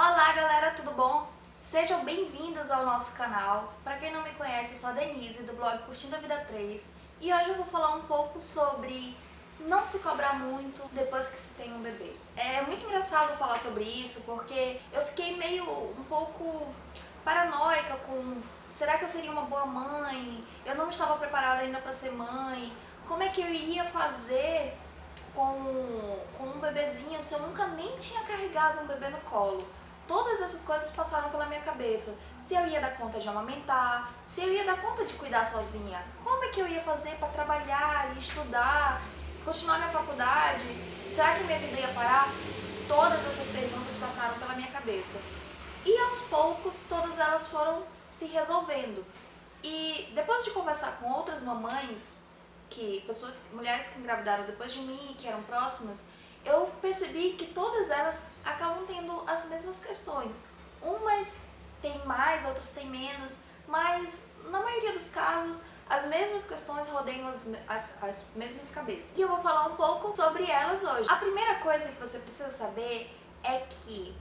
Olá galera, tudo bom? Sejam bem-vindos ao nosso canal. Para quem não me conhece, eu sou a Denise do blog Curtindo a Vida 3 e hoje eu vou falar um pouco sobre não se cobrar muito depois que se tem um bebê. É muito engraçado falar sobre isso porque eu fiquei um pouco paranoica com será que eu seria uma boa mãe? Eu não estava preparada ainda para ser mãe. Como é que eu iria fazer com um bebezinho se eu nunca nem tinha carregado um bebê no colo? Todas essas coisas passaram pela minha cabeça. Se eu ia dar conta de amamentar, se eu ia dar conta de cuidar sozinha, como é que eu ia fazer para trabalhar, estudar, continuar minha faculdade? Será que minha vida ia parar? Todas essas perguntas passaram pela minha cabeça. E aos poucos todas elas foram se resolvendo. E depois de conversar com outras mamães, mulheres que engravidaram depois de mim, que eram próximas, eu percebi que todas elas acabam tendo as mesmas questões. Umas têm mais, outras têm menos, mas na maioria dos casos as mesmas questões rodeiam as mesmas cabeças. E eu vou falar um pouco sobre elas hoje. A primeira coisa que você precisa saber é que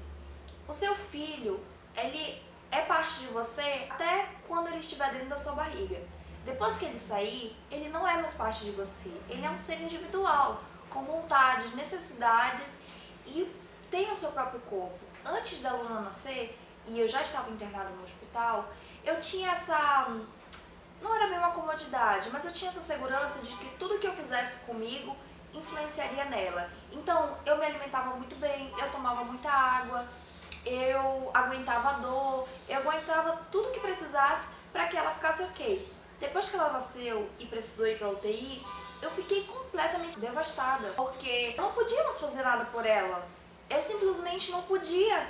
o seu filho, ele é parte de você até quando ele estiver dentro da sua barriga. Depois que ele sair, ele não é mais parte de você. Ele é um ser individual, com vontades, necessidades e tem o seu próprio corpo. Antes da Luna nascer, e eu já estava internada no hospital, eu tinha não era bem uma comodidade, mas eu tinha essa segurança de que tudo que eu fizesse comigo influenciaria nela. Então, eu me alimentava muito bem, eu tomava muita água, eu aguentava a dor, eu aguentava tudo que precisasse para que ela ficasse ok. Depois que ela nasceu e precisou ir para UTI, eu fiquei completamente devastada, porque eu não podia mais fazer nada por ela. Eu simplesmente não podia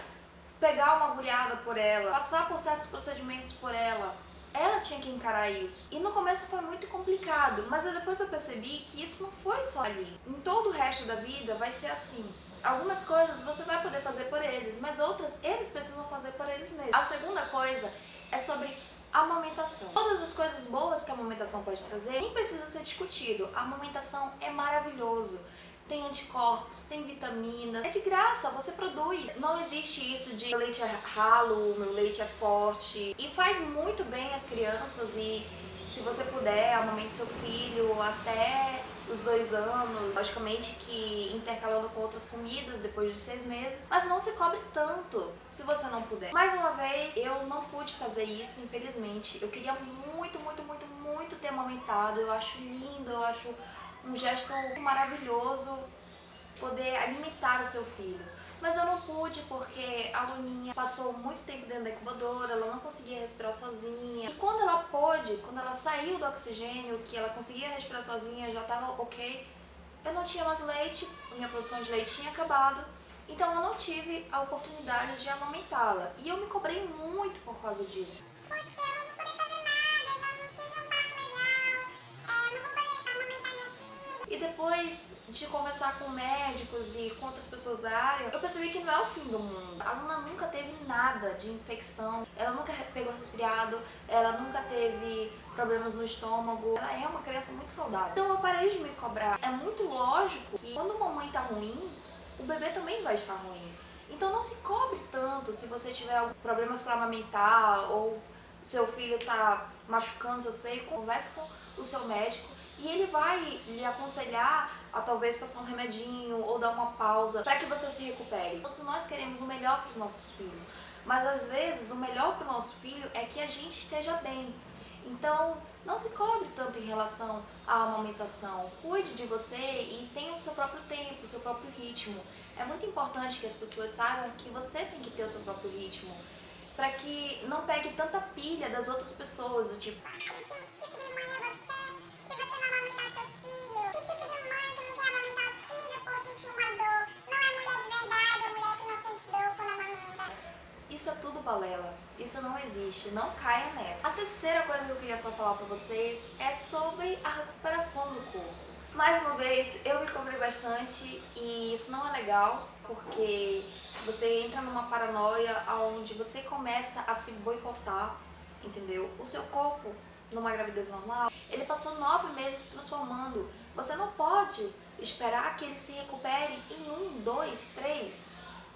pegar uma agulhada por ela, passar por certos procedimentos por ela. Ela tinha que encarar isso. E no começo foi muito complicado, mas depois eu percebi que isso não foi só ali. Em todo o resto da vida vai ser assim. Algumas coisas você vai poder fazer por eles, mas outras eles precisam fazer por eles mesmos. A segunda coisa é sobre a amamentação. Todas as coisas boas que a amamentação pode trazer nem precisa ser discutido. A amamentação é maravilhoso. Tem anticorpos, tem vitaminas. É de graça, você produz. Não existe isso de meu leite é ralo, meu leite é forte. E faz muito bem às crianças e se você puder, amamente seu filho até os 2 anos, logicamente que intercalando com outras comidas depois de 6 meses, mas não se cobre tanto se você não puder. Mais uma vez, eu não pude fazer isso, infelizmente. Eu queria muito ter amamentado, eu acho lindo, eu acho um gesto maravilhoso poder alimentar o seu filho. Mas eu não pude porque a Luninha passou muito tempo dentro da incubadora, ela não conseguia respirar sozinha. E quando ela pôde, quando ela saiu do oxigênio, que ela conseguia respirar sozinha, já estava ok, eu não tinha mais leite, minha produção de leite tinha acabado, então eu não tive a oportunidade de amamentá-la. E eu me cobrei muito por causa disso. E depois de conversar com médicos e com outras pessoas da área, eu percebi que não é o fim do mundo. A Luna nunca teve nada de infecção, ela nunca pegou resfriado, ela nunca teve problemas no estômago. Ela é uma criança muito saudável. Então eu parei de me cobrar. É muito lógico que quando a mamãe tá ruim, o bebê também vai estar ruim. Então não se cobre tanto se você tiver problemas para amamentar ou seu filho tá machucando seu seio, converse com o seu médico e ele vai lhe aconselhar a talvez passar um remedinho ou dar uma pausa para que você se recupere. Todos nós queremos o melhor para os nossos filhos, mas às vezes o melhor para o nosso filho é que a gente esteja bem. Então não se cobre tanto em relação à amamentação. Cuide de você e tenha o seu próprio tempo, o seu próprio ritmo. É muito importante que as pessoas saibam que você tem que ter o seu próprio ritmo, para que não pegue tanta pilha das outras pessoas, do tipo, que tipo de mãe é você se você não amamentar seu filho? Que tipo de mãe que não quer amamentar o filho por sentir uma dor? Não é mulher de verdade, é mulher que não sente dor quando amamenta. Isso é tudo balela, isso não existe, não caia nessa. A terceira coisa que eu queria falar pra vocês é sobre a recuperação do corpo. Mais uma vez, eu me cobrei bastante e isso não é legal, porque você entra numa paranoia onde você começa a se boicotar, entendeu? O seu corpo, numa gravidez normal, ele passou 9 meses se transformando. Você não pode esperar que ele se recupere em 1, 2, 3.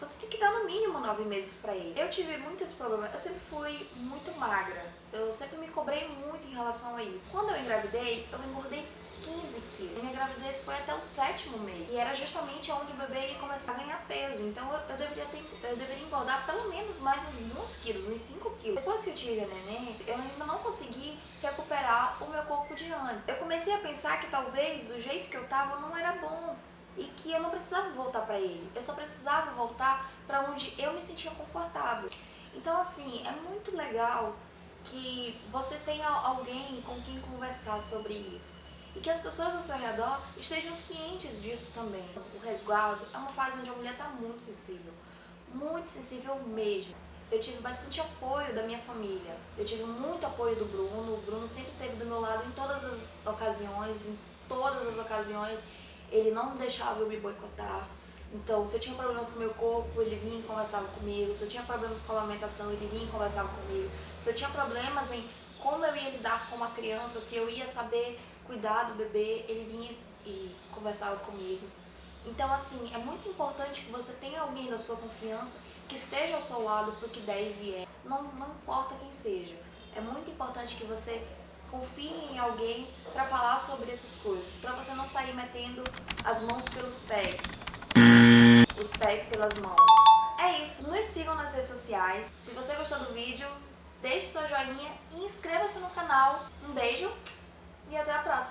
você tem que dar no mínimo 9 meses pra ele. Eu tive muitos problemas, eu sempre fui muito magra, eu sempre me cobrei muito em relação a isso. Quando eu engravidei, eu engordei 15 quilos. Minha gravidez foi até o 7º mês. E era justamente onde o bebê ia começar a ganhar peso. Então eu deveria engordar pelo menos mais uns 11 quilos, uns 5 quilos. Depois que eu tive a neném, eu ainda não consegui recuperar o meu corpo de antes. Eu comecei a pensar que talvez o jeito que eu tava não era bom. E que eu não precisava voltar pra ele. Eu só precisava voltar pra onde eu me sentia confortável. Então assim, é muito legal que você tenha alguém com quem conversar sobre isso. E que as pessoas ao seu redor estejam cientes disso também. O resguardo é uma fase onde a mulher está muito sensível mesmo. Eu tive bastante apoio da minha família, eu tive muito apoio do Bruno. O Bruno sempre esteve do meu lado em todas as ocasiões, ele não deixava eu me boicotar. Então, se eu tinha problemas com o meu corpo, ele vinha e conversava comigo. Se eu tinha problemas com a alimentação, ele vinha e conversava comigo. Se eu tinha problemas em como eu ia lidar com uma criança, se eu ia saber cuidar do bebê, ele vinha e conversava comigo. Então, assim, é muito importante que você tenha alguém da sua confiança que esteja ao seu lado pro que der e vier. Não importa quem seja. É muito importante que você confie em alguém para falar sobre essas coisas, para você não sair metendo as mãos pelos pés, os pés pelas mãos. É isso. Nos sigam nas redes sociais. Se você gostou do vídeo, deixe seu joinha e inscreva-se no canal. Um beijo e até a próxima.